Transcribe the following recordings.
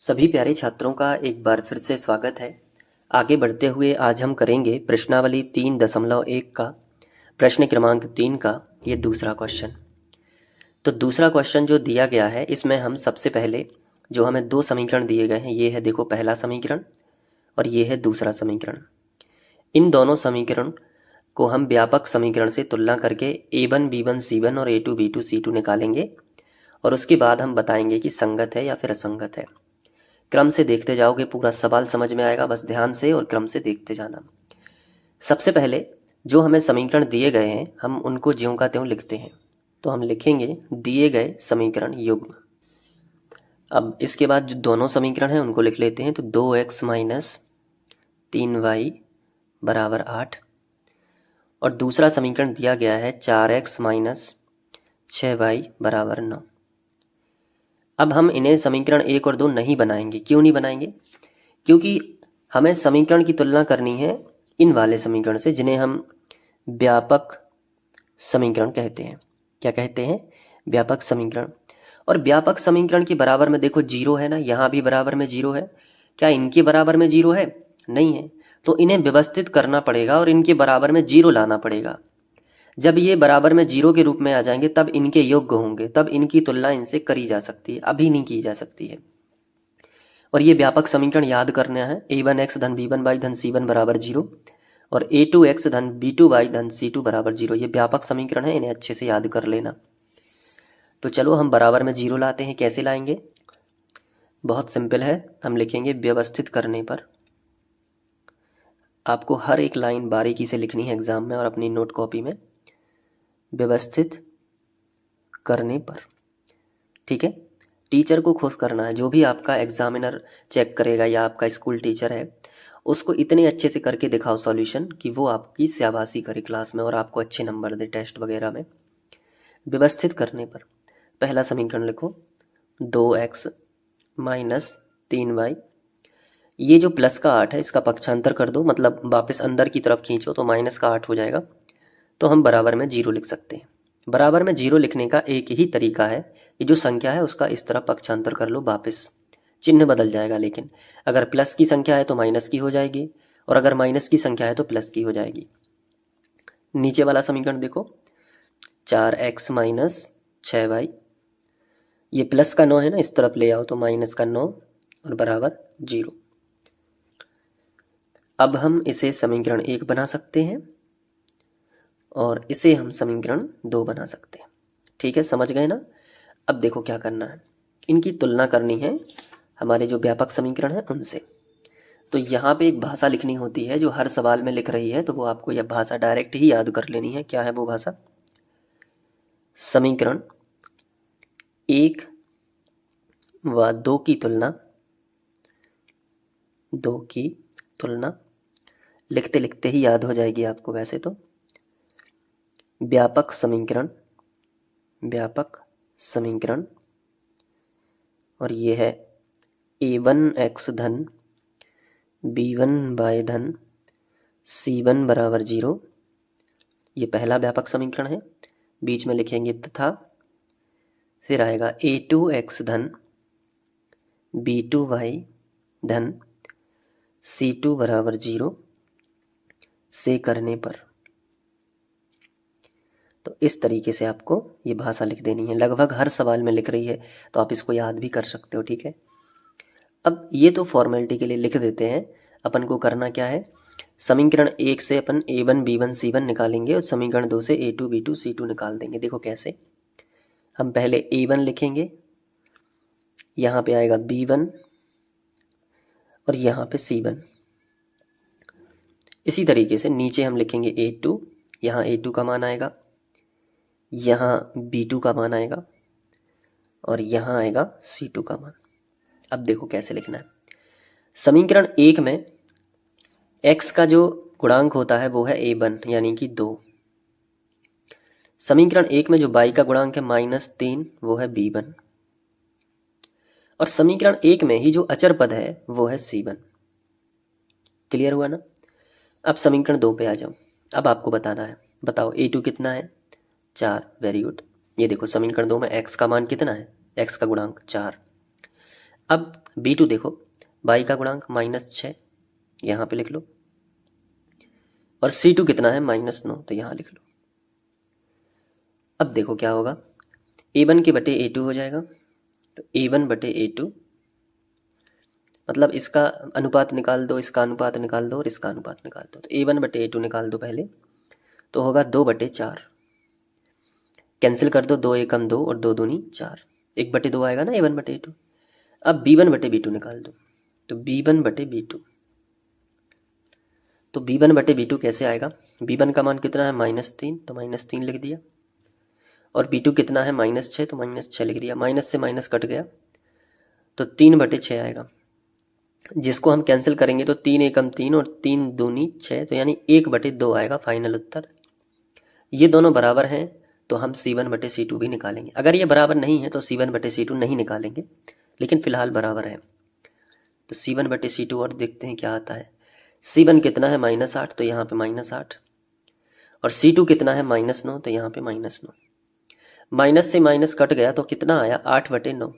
सभी प्यारे छात्रों का एक बार फिर से स्वागत है। आगे बढ़ते हुए आज हम करेंगे प्रश्नावली 3.1 का प्रश्न क्रमांक 3 का ये दूसरा क्वेश्चन। तो दूसरा क्वेश्चन जो दिया गया है इसमें हम सबसे पहले जो हमें दो समीकरण दिए गए हैं, ये है देखो पहला समीकरण और ये है दूसरा समीकरण। इन दोनों समीकरण को हम व्यापक समीकरण से तुलना करके A1 B1 C1 और A2 B2 C2 निकालेंगे और उसके बाद हम बताएंगे कि संगत है या फिर असंगत है। क्रम से देखते जाओगे, पूरा सवाल समझ में आएगा, बस ध्यान से और क्रम से देखते जाना। सबसे पहले जो हमें समीकरण दिए गए हैं हम उनको ज्यों का त्यों लिखते हैं। तो हम लिखेंगे दिए गए समीकरण युग्म। अब इसके बाद जो दोनों समीकरण हैं उनको लिख लेते हैं। तो 2x माइनस 3y बराबर 8 और दूसरा समीकरण दिया गया है 4x माइनस 6y बराबर 9। अब हम इन्हें समीकरण 1 और 2 नहीं बनाएंगे। क्यों नहीं बनाएंगे? क्योंकि हमें समीकरण की तुलना करनी है इन वाले समीकरण से जिन्हें हम व्यापक समीकरण कहते हैं। क्या कहते हैं? व्यापक समीकरण। और व्यापक समीकरण के बराबर में देखो जीरो है ना, यहाँ भी बराबर में जीरो है। क्या इनके बराबर में जीरो है? नहीं है। तो इन्हें व्यवस्थित करना पड़ेगा और इनके बराबर में जीरो लाना पड़ेगा। जब ये बराबर में जीरो के रूप में आ जाएंगे तब इनके योग्य होंगे, तब इनकी तुलना इनसे करी जा सकती है, अभी नहीं की जा सकती है। और ये व्यापक समीकरण याद करना है। a1x धन b1 बाई धन c1 बराबर जीरो और a2x धन b2 बाई धन c2 बराबर जीरो। ये व्यापक समीकरण है, इन्हें अच्छे से याद कर लेना। तो चलो हम बराबर में जीरो लाते हैं। कैसे लाएंगे? बहुत सिंपल है। हम लिखेंगे व्यवस्थित करने पर। आपको हर एक लाइन बारीकी से लिखनी है एग्जाम में और अपनी नोट कॉपी में। व्यवस्थित करने पर, ठीक है। टीचर को खुश करना है। जो भी आपका एग्जामिनर चेक करेगा या आपका स्कूल टीचर है उसको इतने अच्छे से करके दिखाओ सॉल्यूशन कि वो आपकी शाबाशी करे क्लास में और आपको अच्छे नंबर दे टेस्ट वगैरह में। व्यवस्थित करने पर पहला समीकरण लिखो 2x माइनस 3y। ये जो प्लस का 8 है इसका पक्षांतर कर दो, मतलब वापस अंदर की तरफ खींचो तो माइनस का 8 हो जाएगा। तो हम बराबर में जीरो लिख सकते हैं। बराबर में जीरो लिखने का एक ही तरीका है, ये जो संख्या है उसका इस तरह पक्षांतर कर लो, वापस चिन्ह बदल जाएगा। लेकिन अगर प्लस की संख्या है तो माइनस की हो जाएगी और अगर माइनस की संख्या है तो प्लस की हो जाएगी। नीचे वाला समीकरण देखो 4x माइनस 6y। ये प्लस का 9 है ना, इस तरफ ले आओ तो माइनस का 9 और बराबर जीरो। अब हम इसे समीकरण 1 बना सकते हैं और इसे हम समीकरण 2 बना सकते हैं। ठीक है, समझ गए ना? अब देखो क्या करना है, इनकी तुलना करनी है हमारे जो व्यापक समीकरण है उनसे। तो यहाँ पे एक भाषा लिखनी होती है जो हर सवाल में लिख रही है, तो वो आपको यह भाषा डायरेक्ट ही याद कर लेनी है। क्या है वो भाषा? समीकरण 1 व 2 की तुलना, 2 की तुलना लिखते लिखते ही याद हो जाएगी आपको वैसे तो। व्यापक समीकरण, व्यापक समीकरण, और ये है a1x धन b1 बाय धन c1 बराबर जीरो। ये पहला व्यापक समीकरण है। बीच में लिखेंगे तथा, फिर आएगा a2x धन b2y धन c2 बराबर जीरो से करने पर। तो इस तरीके से आपको ये भाषा लिख देनी है। लगभग हर सवाल में लिख रही है तो आप इसको याद भी कर सकते हो, ठीक है। अब ये तो फॉर्मेलिटी के लिए लिख देते हैं। अपन को करना क्या है, समीकरण 1 से अपन a1 b1 c1 निकालेंगे और समीकरण 2 से a2 b2 c2 निकाल देंगे। देखो कैसे। हम पहले a1 लिखेंगे, यहाँ पे आएगा b1 और यहाँ पे c1। इसी तरीके से नीचे हम लिखेंगे a2, यहाँ a2 का मान आएगा, यहाँ b2 का मान आएगा और यहाँ आएगा c2 का मान। अब देखो कैसे लिखना है। समीकरण 1 में x का जो गुणांक होता है वो है a1 यानी कि 2। समीकरण 1 में जो y का गुणांक है -3 वो है b1 और समीकरण 1 में ही जो अचर पद है वो है c1। क्लियर हुआ ना? अब समीकरण 2 पे आ जाओ। अब आपको बताना है, बताओ a2 कितना है? 4। Very good. ये देखो समीकरण 2 में x का मान कितना है? x का गुणांक 4। अब B2 देखो, y का गुणांक -6, यहाँ पे लिख लो, और C2 कितना है -9, तो यहाँ लिख लो। अब देखो क्या होगा, A1 के बटे A2 हो जाएगा, तो A1 बटे A2, मतलब इसका अनुपात निकाल दो, इसका अनुपात निकाल दो और इसका अनुपात निकाल दो, तो A1 बटे A2 निकाल दो पहले, तो होगा 2/4, कैंसिल कर दो, 2 एकम 2 और 2 दूनी 4, 1/2 आएगा ना A1 बटे A2। अब B1 बटे B2 निकाल दो, तो B1 बटे B2, तो B1 बटे B2 कैसे आएगा, B1 का मान कितना है -3, तो -3 लिख दिया, और B2 कितना है -6, तो -6 लिख दिया, माइनस से माइनस कट गया, तो 3/6 आएगा, जिसको हम कैंसिल करेंगे तो 3 एकम 3 और 3 दूनी 6, तो यानी 1/2 आएगा फाइनल उत्तर। ये दोनों बराबर हैं तो हम C1 बटे C2 भी निकालेंगे। अगर ये बराबर नहीं है तो C1 बटे C2 नहीं निकालेंगे, लेकिन फिलहाल बराबर है, तो C1 बटे C2 और देखते हैं क्या आता है। C1 कितना है -8, तो यहाँ पे -8, और C2 कितना है -9, तो यहाँ पे -9, माइनस से माइनस कट गया तो कितना आया 8/9।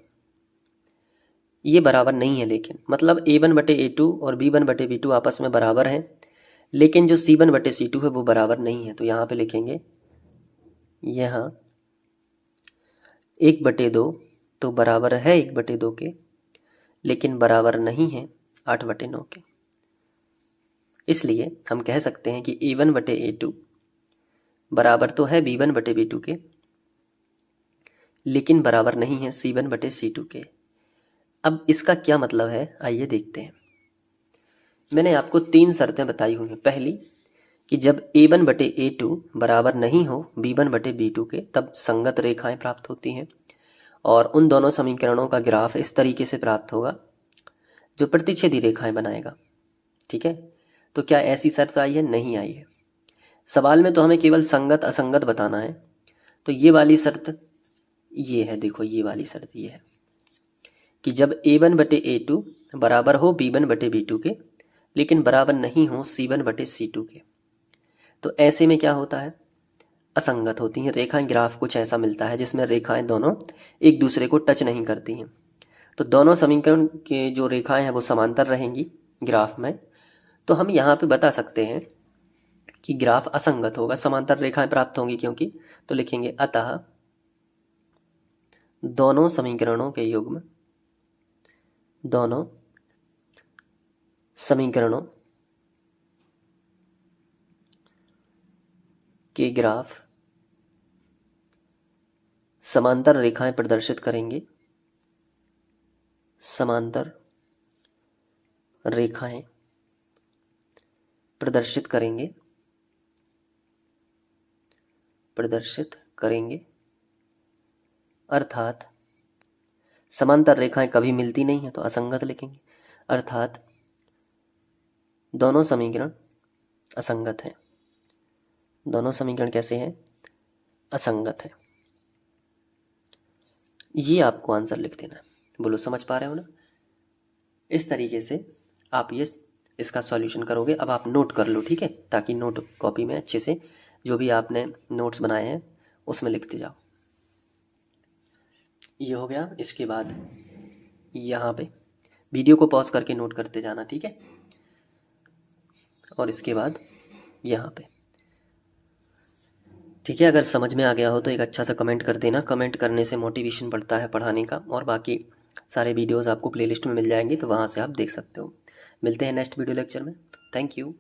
ये बराबर नहीं है, लेकिन मतलब A1 बटे A2 और B1 बटे B2 आपस में बराबर हैं, लेकिन जो C1 बटे C2 है वो बराबर नहीं है, तो यहाँ पे लिखेंगे यहाँ 1/2, तो बराबर है 1/2 के, लेकिन बराबर नहीं है 8/9 के। इसलिए हम कह सकते हैं कि A1 बटे A2 बराबर तो है B1 बटे B2 के, लेकिन बराबर नहीं है C1 बटे C2 के। अब इसका क्या मतलब है, आइए देखते हैं। मैंने आपको 3 शर्तें बताई हुई हैं। पहली कि जब A1 बटे A2 बराबर नहीं हो B1 बटे B2 के, तब संगत रेखाएं प्राप्त होती हैं, और उन दोनों समीकरणों का ग्राफ इस तरीके से प्राप्त होगा जो प्रतिच्छेदी रेखाएं बनाएगा। ठीक है, तो क्या ऐसी शर्त आई है? नहीं आई है। सवाल में तो हमें केवल संगत असंगत बताना है, तो ये वाली शर्त ये है, देखो ये वाली शर्त ये है कि जब A1 बटे A2 बराबर हो B1 बटे B2 के, लेकिन बराबर नहीं हो C1 बटे C2 के, तो ऐसे में क्या होता है, असंगत होती हैं रेखाएं। ग्राफ कुछ ऐसा मिलता है जिसमें रेखाएं दोनों एक दूसरे को टच नहीं करती हैं, तो दोनों समीकरण के जो रेखाएं हैं वो समांतर रहेंगी ग्राफ में, तो हम यहाँ पे बता सकते हैं कि ग्राफ असंगत होगा, समांतर रेखाएं प्राप्त होंगी क्योंकि, तो लिखेंगे अतः दोनों समीकरणों के युग्म, दोनों समीकरणों के ग्राफ समांतर रेखाएं प्रदर्शित करेंगे, समांतर रेखाएं प्रदर्शित करेंगे, अर्थात समांतर रेखाएं कभी मिलती नहीं है तो असंगत लिखेंगे, अर्थात दोनों समीकरण असंगत हैं। दोनों समीकरण कैसे हैं? असंगत है। ये आपको आंसर लिख देना है। बोलो समझ पा रहे हो ना? इस तरीके से आप इसका सॉल्यूशन करोगे। अब आप नोट कर लो, ठीक है, ताकि नोट कॉपी में अच्छे से जो भी आपने नोट्स बनाए हैं उसमें लिखते जाओ। ये हो गया। इसके बाद यहाँ पे वीडियो को पॉज करके नोट करते जाना, ठीक है, और इसके बाद यहाँ पे, ठीक है। अगर समझ में आ गया हो तो एक अच्छा सा कमेंट कर देना। कमेंट करने से मोटिवेशन बढ़ता है पढ़ाने का, और बाकी सारे वीडियोस आपको प्लेलिस्ट में मिल जाएंगे, तो वहाँ से आप देख सकते हो। मिलते हैं नेक्स्ट वीडियो लेक्चर में। Thank you.